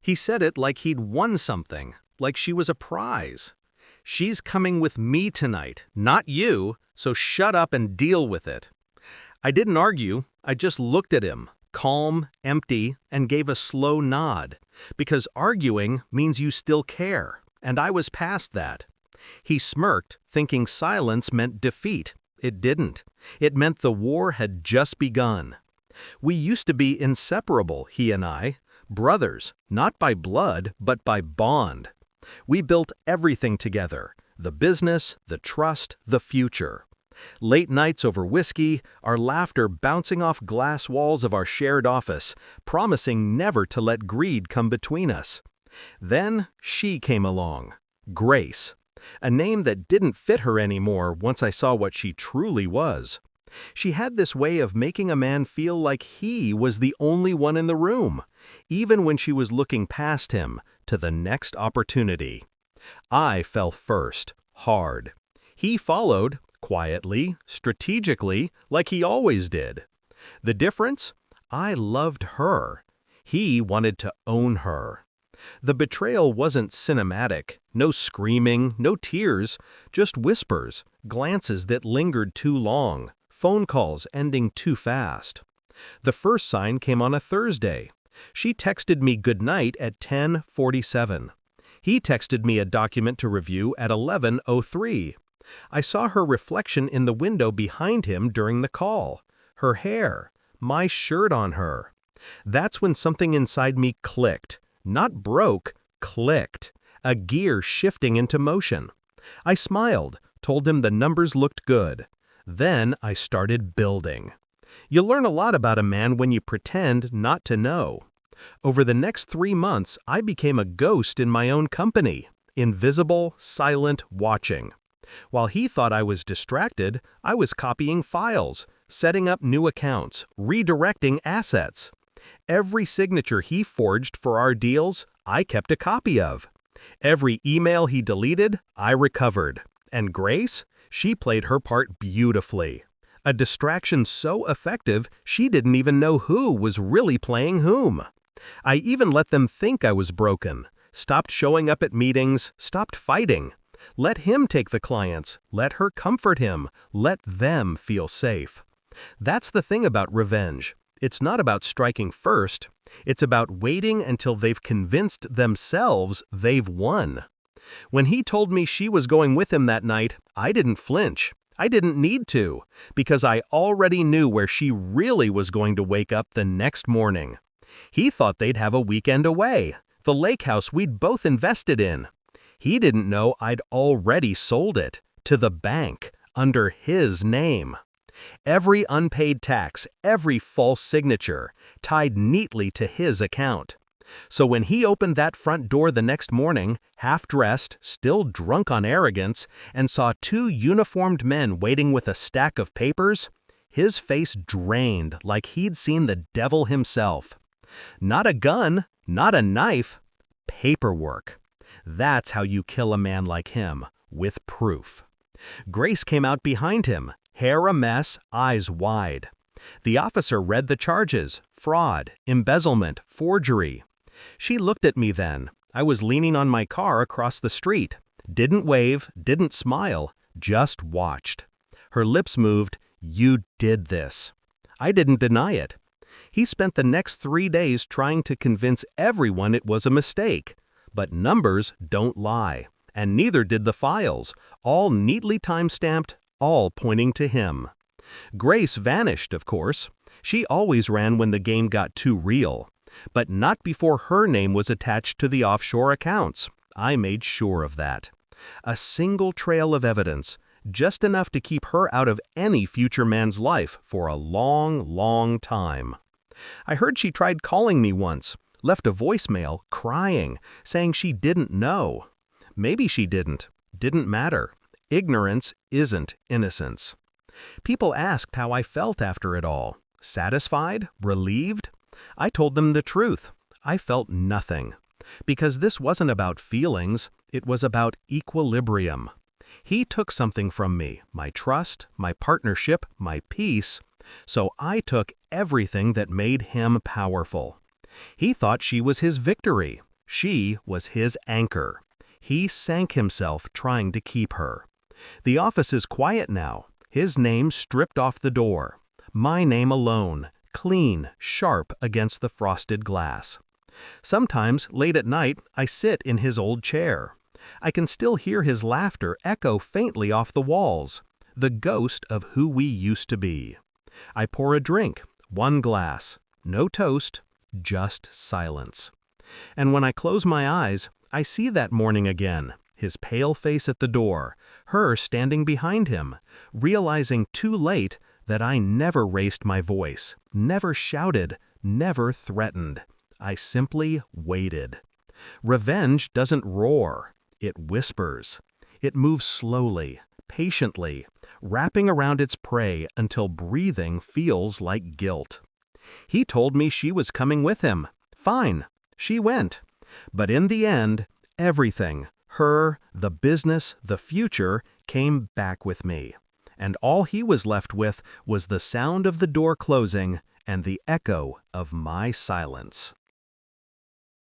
He said it like he'd won something, like she was a prize. "She's coming with me tonight, not you, so shut up and deal with it." I didn't argue, I just looked at him, calm, empty, and gave a slow nod, because arguing means you still care, and I was past that. He smirked, thinking silence meant defeat. It didn't. It meant the war had just begun. We used to be inseparable, he and I, brothers, not by blood, but by bond. We built everything together, the business, the trust, the future. Late nights over whiskey, our laughter bouncing off glass walls of our shared office, promising never to let greed come between us. Then she came along. Grace. A name that didn't fit her anymore once I saw what she truly was. She had this way of making a man feel like he was the only one in the room, even when she was looking past him to the next opportunity. I fell first, hard. He followed, quietly, strategically, like he always did. The difference? I loved her. He wanted to own her. The betrayal wasn't cinematic, no screaming, no tears, just whispers, glances that lingered too long, phone calls ending too fast. The first sign came on a Thursday. She texted me goodnight at 10:47. He texted me a document to review at 11:03. I saw her reflection in the window behind him during the call. Her hair, my shirt on her. That's when something inside me clicked. Not broke, clicked. A gear shifting into motion. I smiled, told him the numbers looked good. Then I started building. You learn a lot about a man when you pretend not to know. Over the next 3 months, I became a ghost in my own company. Invisible, silent, watching. While he thought I was distracted, I was copying files, setting up new accounts, redirecting assets. Every signature he forged for our deals, I kept a copy of. Every email he deleted, I recovered. And Grace? She played her part beautifully. A distraction so effective, she didn't even know who was really playing whom. I even let them think I was broken, stopped showing up at meetings, stopped fighting. Let him take the clients, let her comfort him, let them feel safe. That's the thing about revenge. It's not about striking first, it's about waiting until they've convinced themselves they've won. When he told me she was going with him that night, I didn't flinch. I didn't need to, because I already knew where she really was going to wake up the next morning. He thought they'd have a weekend away, the lake house we'd both invested in. He didn't know I'd already sold it, to the bank, under his name. Every unpaid tax, every false signature, tied neatly to his account. So when he opened that front door the next morning, half-dressed, still drunk on arrogance, and saw 2 uniformed men waiting with a stack of papers, his face drained like he'd seen the devil himself. Not a gun, not a knife, paperwork. That's how you kill a man like him, with proof. Grace came out behind him, hair a mess, eyes wide. The officer read the charges: fraud, embezzlement, forgery. She looked at me then. I was leaning on my car across the street. Didn't wave, didn't smile, just watched. Her lips moved. "You did this." I didn't deny it. He spent the next 3 days trying to convince everyone it was a mistake. But numbers don't lie, and neither did the files, all neatly time-stamped, all pointing to him. Grace vanished, of course. She always ran when the game got too real. But not before her name was attached to the offshore accounts. I made sure of that. A single trail of evidence, just enough to keep her out of any future man's life for a long, long time. I heard she tried calling me once, left a voicemail, crying, saying she didn't know. Maybe she didn't. Didn't matter. Ignorance isn't innocence. People asked how I felt after it all. Satisfied? Relieved? I told them the truth. I felt nothing. Because this wasn't about feelings, it was about equilibrium. He took something from me, my trust, my partnership, my peace, so I took everything that made him powerful. He thought she was his victory. She was his anchor. He sank himself trying to keep her. The office is quiet now, his name stripped off the door. My name alone, clean, sharp against the frosted glass. Sometimes, late at night, I sit in his old chair. I can still hear his laughter echo faintly off the walls, the ghost of who we used to be. I pour a drink, one glass, no toast, just silence. And when I close my eyes, I see that morning again, his pale face at the door, her standing behind him, realizing too late that I never raised my voice, never shouted, never threatened. I simply waited. Revenge doesn't roar, it whispers. It moves slowly, patiently, wrapping around its prey until breathing feels like guilt. He told me she was coming with him. Fine, she went. But in the end, everything, her, the business, the future, came back with me. And all he was left with was the sound of the door closing and the echo of my silence.